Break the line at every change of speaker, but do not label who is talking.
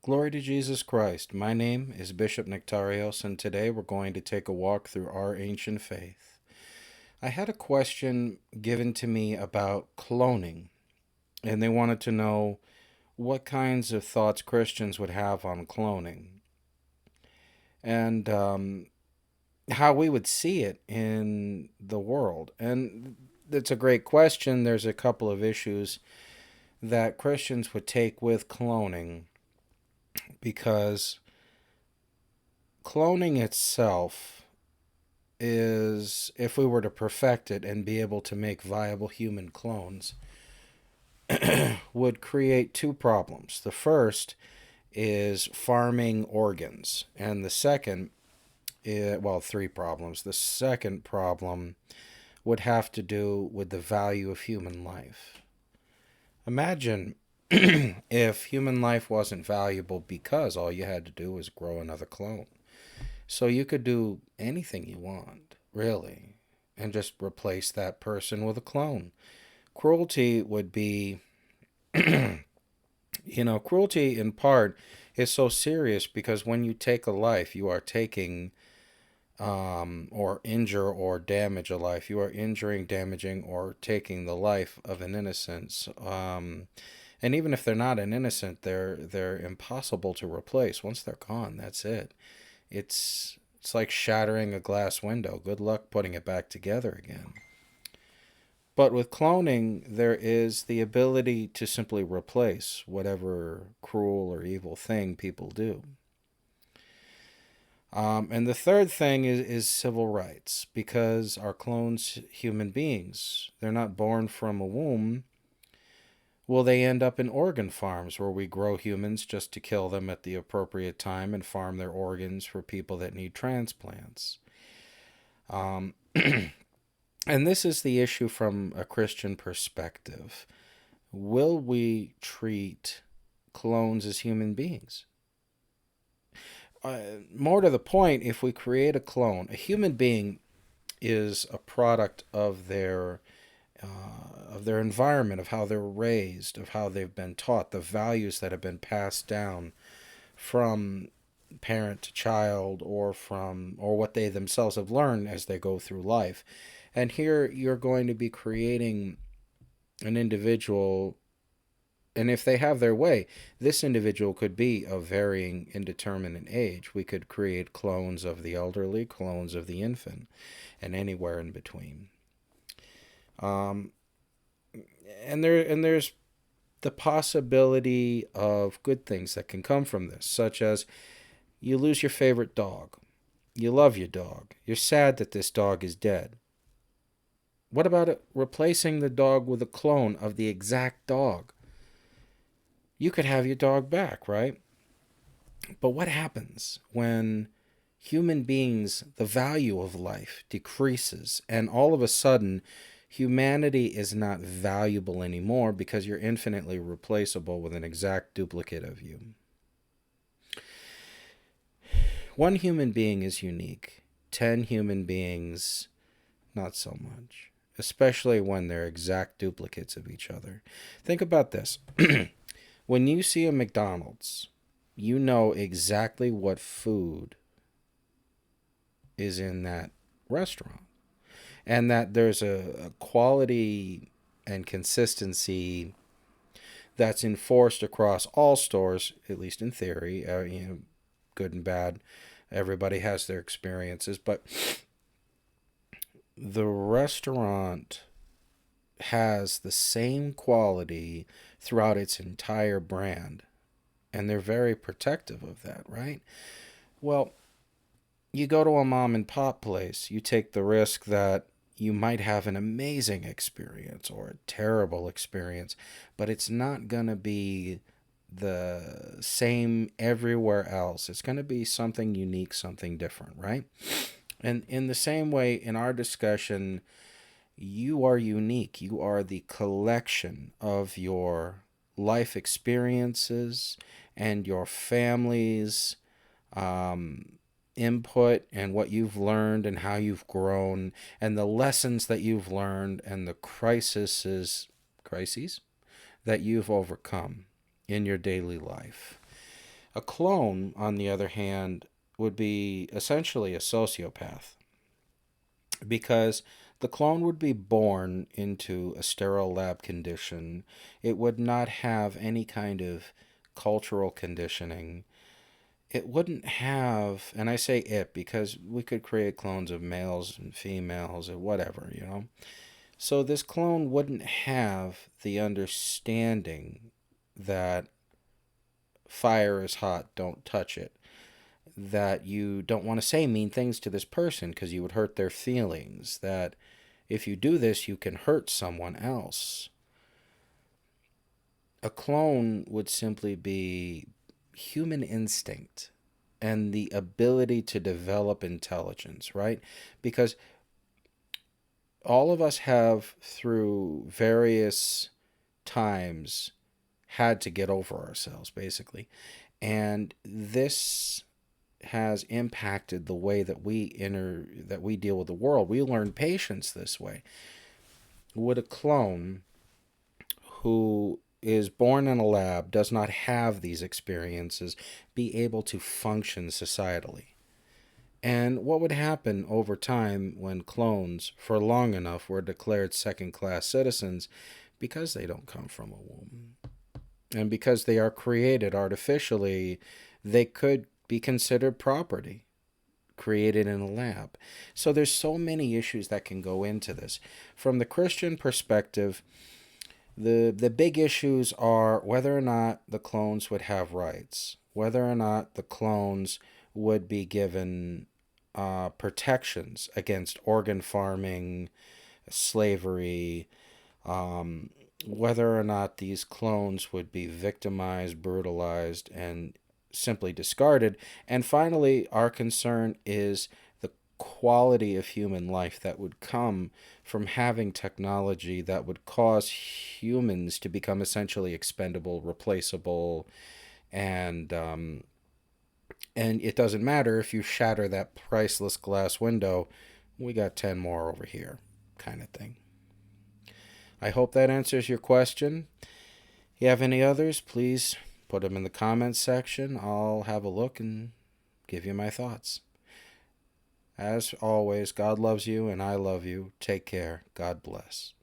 Glory to Jesus Christ. My name is Bishop Nectarios, and today we're going to take a walk through our ancient faith. I had a question given to me about cloning, and they wanted to know what kinds of thoughts Christians would have on cloning and how we would see it in the world. And it's a great question. There's a couple of issues that Christians would take with cloning because cloning itself is, if we were to perfect it and be able to make viable human clones, would create two problems. The first is farming organs, and the second well, three problems. The second problem would have to do with the value of human life. Imagine if human life wasn't valuable because all you had to do was grow another clone. So you could do anything you want, really, and just replace that person with a clone. Cruelty would be, cruelty in part is so serious because when you take a life, you are taking or injure or damage a life. You are injuring, damaging, or taking the life of an innocent. And even if they're not an innocent, they're impossible to replace. Once they're gone, that's it. It's like shattering a glass window. Good luck putting it back together again. But with cloning, there is the ability to simply replace whatever cruel or evil thing people do. And the third thing is civil rights, because our clones human beings. They're not born from a womb. Will they end up in organ farms where we grow humans just to kill them at the appropriate time and farm their organs for people that need transplants? Um, and this is the issue from a Christian perspective. Will we treat clones as human beings? More to the point, if we create a clone, a human being is a product of their environment, of how they're raised, of how they've been taught, the values that have been passed down from parent to child, or what they themselves have learned as they go through life. And here you're going to be creating an individual, and if they have their way, this individual could be of varying indeterminate age. We could create clones of the elderly, clones of the infant, and anywhere in between. Um, and there's the possibility of good things that can come from this, such as you lose your favorite dog. You love your dog. You're sad that this dog is dead. What about replacing the dog with a clone of the exact dog? You could have your dog back, right? But what happens when human beings, the value of life decreases, and all of a sudden humanity is not valuable anymore because you're infinitely replaceable with an exact duplicate of you? One human being is unique. 10 human beings, not so much, especially when they're exact duplicates of each other. Think about this. When you see a McDonald's, you know exactly what food is in that restaurant, and that there's a quality and consistency that's enforced across all stores, at least in theory. Good and bad, everybody has their experiences, but the restaurant has the same quality throughout its entire brand, and they're very protective of that, right? Well, you go to a mom and pop place, you take the risk that you might have an amazing experience or a terrible experience, but it's not going to be the same everywhere else. It's going to be something unique, something different, right? And in the same way, in our discussion, you are unique. You are the collection of your life experiences and your family's input, and what you've learned and how you've grown, and the lessons that you've learned, and the crises that you've overcome in your daily life. A clone, on the other hand, would be essentially a sociopath because the clone would be born into a sterile lab condition. It would not have any kind of cultural conditioning. It wouldn't have, and I say it because we could create clones of males and females or whatever, you know. So this clone wouldn't have the understanding that fire is hot, don't touch it, that you don't want to say mean things to this person because you would hurt their feelings, that if you do this, you can hurt someone else. A clone would simply be human instinct and the ability to develop intelligence, right? Because all of us have, through various times, had to get over ourselves, basically. And this has impacted the way that we deal with the world. We learn patience this way. Would a clone who is born in a lab, does not have these experiences, be able to function societally? And what would happen over time when clones, for long enough, were declared second class citizens because they don't come from a womb? And because they are created artificially, they could be considered property created in a lab. So there's so many issues that can go into this. From the Christian perspective, the big issues are whether or not the clones would have rights, whether or not the clones would be given protections against organ farming, slavery, whether or not these clones would be victimized, brutalized, and simply discarded. And finally, our concern is the quality of human life that would come from having technology that would cause humans to become essentially expendable, replaceable, and it doesn't matter if you shatter that priceless glass window, we got 10 more over here, kind of thing. I hope that answers your question. If you have any others, please put them in the comments section. I'll have a look and give you my thoughts. As always, God loves you and I love you. Take care. God bless.